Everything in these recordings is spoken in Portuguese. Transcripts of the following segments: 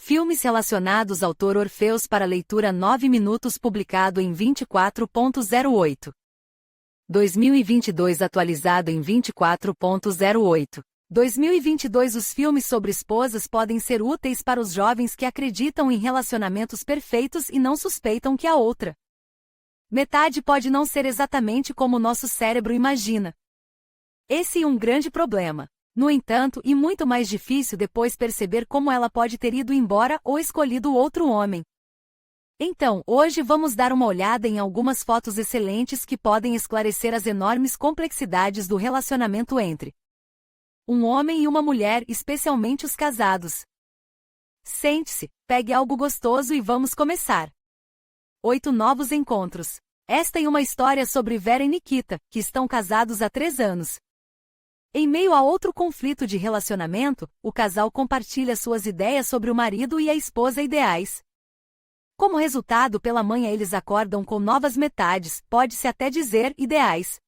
Filmes relacionados autor Orfeus para leitura 9 minutos publicado em 24.08. 2022 atualizado em 24.08. 2022 Os filmes sobre esposas podem ser úteis para os jovens que acreditam em relacionamentos perfeitos e não suspeitam que a outra metade pode não ser exatamente como o nosso cérebro imagina. Esse é um grande problema. No entanto, e muito mais difícil depois perceber como ela pode ter ido embora ou escolhido outro homem. Então, hoje vamos dar uma olhada em algumas fotos excelentes que podem esclarecer as enormes complexidades do relacionamento entre um homem e uma mulher, especialmente os casados. Sente-se, pegue algo gostoso e vamos começar. 8 novos encontros. Esta é uma história sobre Vera e Nikita, que estão casados há 3 anos. Em meio a outro conflito de relacionamento, o casal compartilha suas ideias sobre o marido e a esposa ideais. Como resultado, pela manhã eles acordam com novas metades, pode-se até dizer ideais.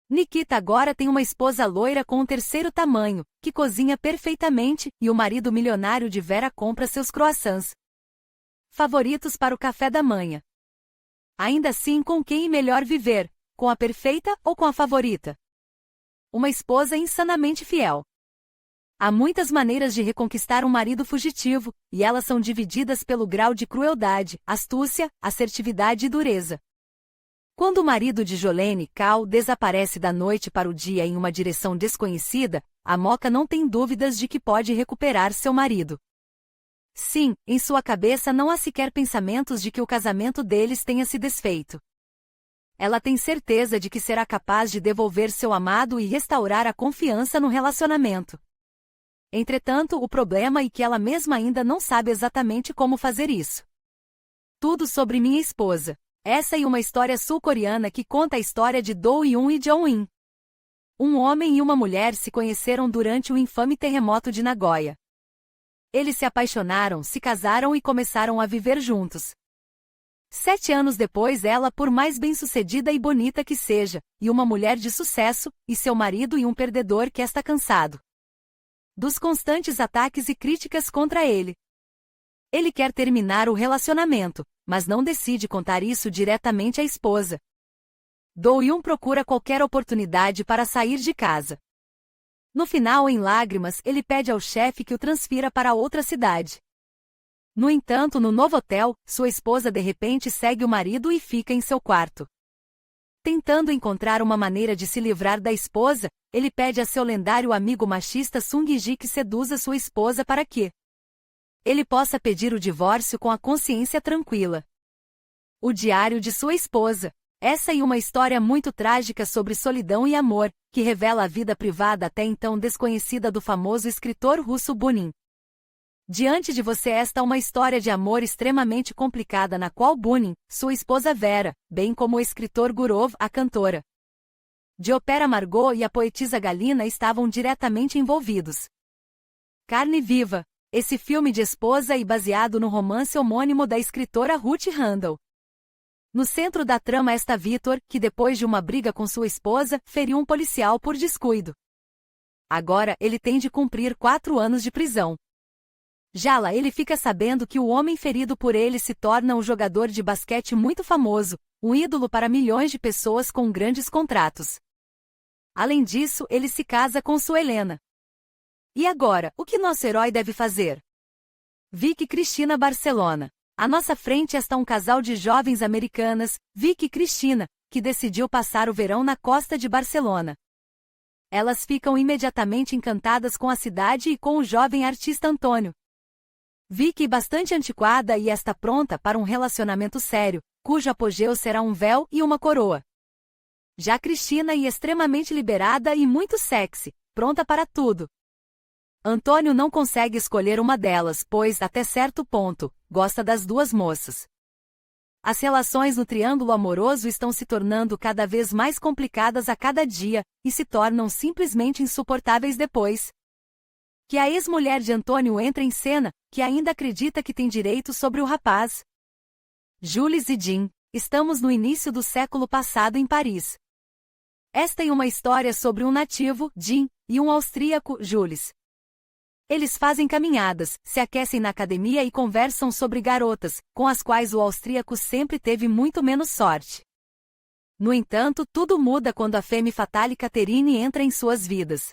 Nikita agora tem uma esposa loira com um terceiro tamanho, que cozinha perfeitamente, e o marido milionário de Vera compra seus croissants favoritos para o café da manhã. Ainda assim, com quem é melhor viver? Com a perfeita ou com a favorita? Uma esposa insanamente fiel. Há muitas maneiras de reconquistar um marido fugitivo, e elas são divididas pelo grau de crueldade, astúcia, assertividade e dureza. Quando o marido de Jolene, Cal, desaparece da noite para o dia em uma direção desconhecida, a Moca não tem dúvidas de que pode recuperar seu marido. Sim, em sua cabeça não há sequer pensamentos de que o casamento deles tenha se desfeito. Ela tem certeza de que será capaz de devolver seu amado e restaurar a confiança no relacionamento. Entretanto, o problema é que ela mesma ainda não sabe exatamente como fazer isso. Tudo sobre minha esposa. Essa é uma história sul-coreana que conta a história de Do-yoon e Jong-in. Um homem e uma mulher se conheceram durante o infame terremoto de Nagoya. Eles se apaixonaram, se casaram e começaram a viver juntos. 7 anos depois ela, por mais bem-sucedida e bonita que seja, e uma mulher de sucesso, e seu marido e um perdedor que está cansado dos constantes ataques e críticas contra ele. Ele quer terminar o relacionamento, mas não decide contar isso diretamente à esposa. Do-yoon procura qualquer oportunidade para sair de casa. No final, em lágrimas, ele pede ao chefe que o transfira para outra cidade. No entanto, no novo hotel, sua esposa de repente segue o marido e fica em seu quarto. Tentando encontrar uma maneira de se livrar da esposa, ele pede a seu lendário amigo machista Sung-ji que seduza sua esposa para que ele possa pedir o divórcio com a consciência tranquila. O diário de sua esposa. Essa é uma história muito trágica sobre solidão e amor, que revela a vida privada até então desconhecida do famoso escritor russo Bunin. Diante de você está uma história de amor extremamente complicada na qual Bunin, sua esposa Vera, bem como o escritor Gurov, a cantora de ópera Margot e a poetisa Galina estavam diretamente envolvidos. Carne Viva. Esse filme de esposa é baseado no romance homônimo da escritora Ruth Handel. No centro da trama está Victor, que depois de uma briga com sua esposa, feriu um policial por descuido. Agora, ele tem de cumprir 4 anos de prisão. Já lá ele fica sabendo que o homem ferido por ele se torna um jogador de basquete muito famoso, um ídolo para milhões de pessoas com grandes contratos. Além disso, ele se casa com sua Helena. E agora, o que nosso herói deve fazer? Vicky e Cristina Barcelona. À nossa frente está um casal de jovens americanas, Vicky e Cristina, que decidiu passar o verão na costa de Barcelona. Elas ficam imediatamente encantadas com a cidade e com o jovem artista Antônio. Vicky bastante antiquada e está pronta para um relacionamento sério, cujo apogeu será um véu e uma coroa. Já Cristina é extremamente liberada e muito sexy, pronta para tudo. Antônio não consegue escolher uma delas, pois, até certo ponto, gosta das duas moças. As relações no triângulo amoroso estão se tornando cada vez mais complicadas a cada dia, e se tornam simplesmente insuportáveis depois que a ex-mulher de Antônio entra em cena, que ainda acredita que tem direito sobre o rapaz. Jules e Jean. Estamos no início do século passado em Paris. Esta é uma história sobre um nativo, Jean, e um austríaco, Jules. Eles fazem caminhadas, se aquecem na academia e conversam sobre garotas, com as quais o austríaco sempre teve muito menos sorte. No entanto, tudo muda quando a femme fatale Catherine entra em suas vidas.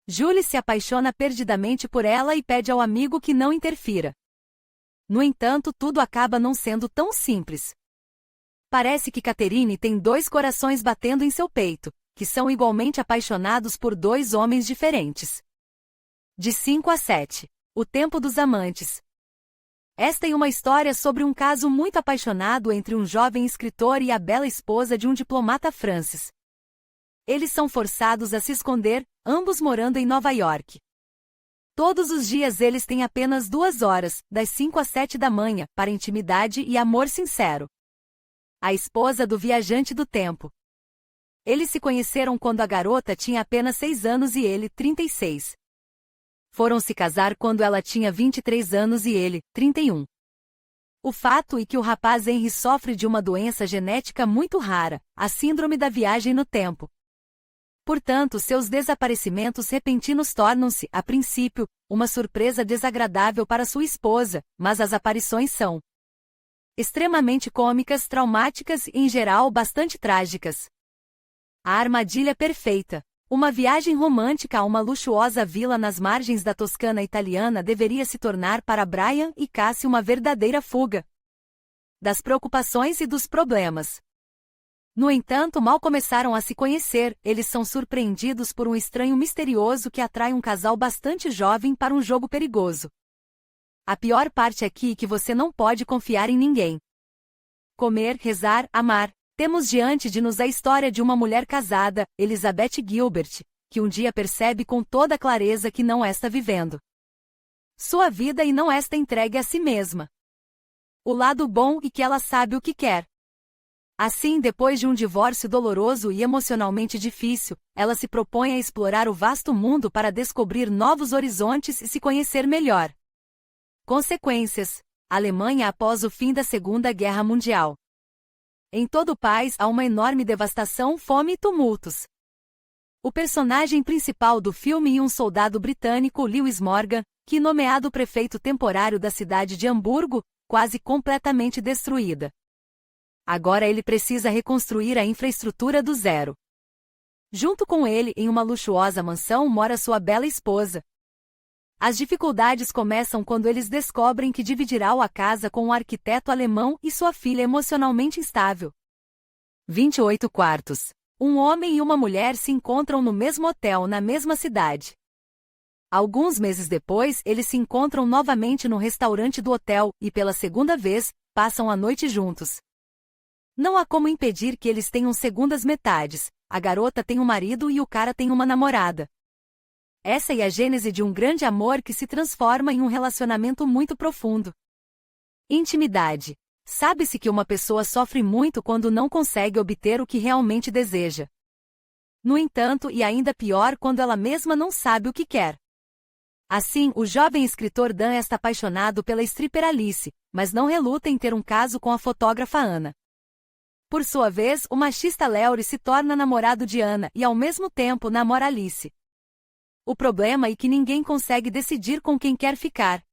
Julie se apaixona perdidamente por ela e pede ao amigo que não interfira. No entanto, tudo acaba não sendo tão simples. Parece que Catherine tem dois corações batendo em seu peito, que são igualmente apaixonados por dois homens diferentes. De 5 a 7. O tempo dos amantes. Esta é uma história sobre um caso muito apaixonado entre um jovem escritor e a bela esposa de um diplomata Francis. Eles são forçados a se esconder, ambos morando em Nova York. Todos os dias eles têm apenas 2 horas, das 5 às 7 da manhã, para intimidade e amor sincero. A esposa do viajante do tempo. Eles se conheceram quando a garota tinha apenas 6 anos e ele, 36. Foram se casar quando ela tinha 23 anos e ele, 31. O fato é que o rapaz Henry sofre de uma doença genética muito rara, a síndrome da viagem no tempo. Portanto, seus desaparecimentos repentinos tornam-se, a princípio, uma surpresa desagradável para sua esposa, mas as aparições são extremamente cômicas, traumáticas e, em geral, bastante trágicas. A armadilha perfeita. Uma viagem romântica a uma luxuosa vila nas margens da Toscana italiana deveria se tornar para Brian e Cassie uma verdadeira fuga das preocupações e dos problemas. No entanto, mal começaram a se conhecer, eles são surpreendidos por um estranho misterioso que atrai um casal bastante jovem para um jogo perigoso. A pior parte aqui é que você não pode confiar em ninguém. Comer, rezar, amar. Temos diante de nos a história de uma mulher casada, Elizabeth Gilbert, que um dia percebe com toda clareza que não está vivendo sua vida e não está entregue a si mesma. O lado bom é que ela sabe o que quer. Assim, depois de um divórcio doloroso e emocionalmente difícil, ela se propõe a explorar o vasto mundo para descobrir novos horizontes e se conhecer melhor. Consequências: Alemanha após o fim da Segunda Guerra Mundial. Em todo o país há uma enorme devastação, fome e tumultos. O personagem principal do filme é um soldado britânico, Lewis Morgan, que nomeado prefeito temporário da cidade de Hamburgo, quase completamente destruída. Agora ele precisa reconstruir a infraestrutura do zero. Junto com ele, em uma luxuosa mansão, mora sua bela esposa. As dificuldades começam quando eles descobrem que dividirá a casa com um arquiteto alemão e sua filha emocionalmente instável. 28 quartos. Um homem e uma mulher se encontram no mesmo hotel na mesma cidade. Alguns meses depois, eles se encontram novamente no restaurante do hotel e, pela segunda vez, passam a noite juntos. Não há como impedir que eles tenham segundas metades. A garota tem um marido e o cara tem uma namorada. Essa é a gênese de um grande amor que se transforma em um relacionamento muito profundo. Intimidade. Sabe-se que uma pessoa sofre muito quando não consegue obter o que realmente deseja. No entanto, e ainda pior quando ela mesma não sabe o que quer. Assim, o jovem escritor Dan está apaixonado pela stripper Alice, mas não reluta em ter um caso com a fotógrafa Anna. Por sua vez, o machista Leury se torna namorado de Anna e ao mesmo tempo namora Alice. O problema é que ninguém consegue decidir com quem quer ficar.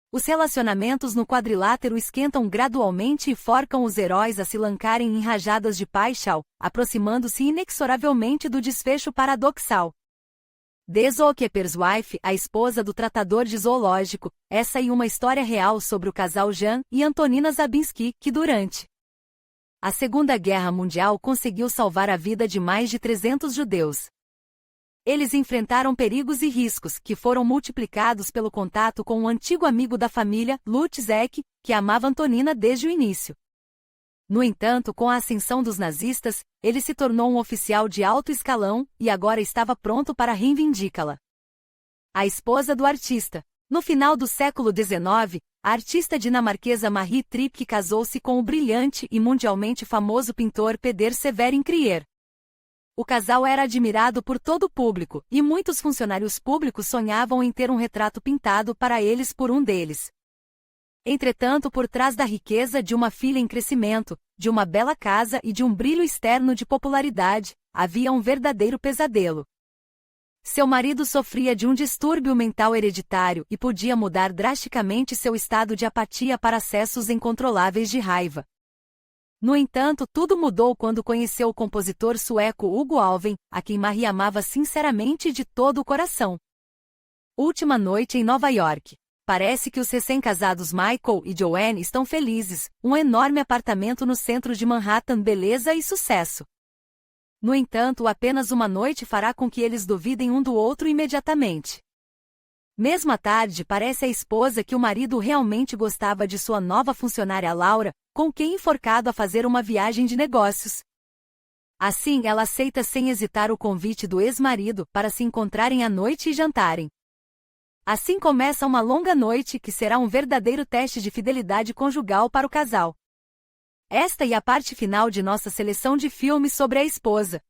Os relacionamentos no quadrilátero esquentam gradualmente e forçam os heróis a se lançarem em rajadas de paixão, aproximando-se inexoravelmente do desfecho paradoxal. The Zookeeper's Wife, a esposa do tratador de zoológico, essa é uma história real sobre o casal Jan e Antonina Zabinski, que durante a Segunda Guerra Mundial conseguiu salvar a vida de mais de 300 judeus. Eles enfrentaram perigos e riscos que foram multiplicados pelo contato com um antigo amigo da família, Lutz Eck, que amava Antonina desde o início. No entanto, com a ascensão dos nazistas, ele se tornou um oficial de alto escalão e agora estava pronto para reivindicá-la. A esposa do artista. No final do século XIX, a artista dinamarquesa Marie Tripp casou-se com o brilhante e mundialmente famoso pintor Peder Severin Krier. O casal era admirado por todo o público, e muitos funcionários públicos sonhavam em ter um retrato pintado para eles por um deles. Entretanto, por trás da riqueza de uma filha em crescimento, de uma bela casa e de um brilho externo de popularidade, havia um verdadeiro pesadelo. Seu marido sofria de um distúrbio mental hereditário e podia mudar drasticamente seu estado de apatia para acessos incontroláveis de raiva. No entanto, tudo mudou quando conheceu o compositor sueco Hugo Alvin, a quem Marie amava sinceramente e de todo o coração. Última noite em Nova York. Parece que os recém-casados Michael e Joanne estão felizes, um enorme apartamento no centro de Manhattan, beleza e sucesso. No entanto, apenas uma noite fará com que eles duvidem um do outro imediatamente. Mesmo à tarde, parece a esposa que o marido realmente gostava de sua nova funcionária Laura, com quem enforcado a fazer uma viagem de negócios. Assim, ela aceita sem hesitar o convite do ex-marido para se encontrarem à noite e jantarem. Assim começa uma longa noite que será um verdadeiro teste de fidelidade conjugal para o casal. Esta é a parte final de nossa seleção de filmes sobre a esposa.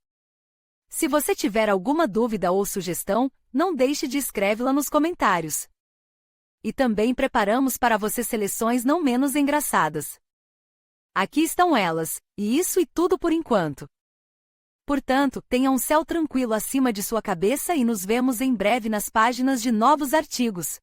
Se você tiver alguma dúvida ou sugestão, não deixe de escrevê-la nos comentários. E também preparamos para você seleções não menos engraçadas. Aqui estão elas, e isso e tudo por enquanto. Portanto, tenha um céu tranquilo acima de sua cabeça e nos vemos em breve nas páginas de novos artigos.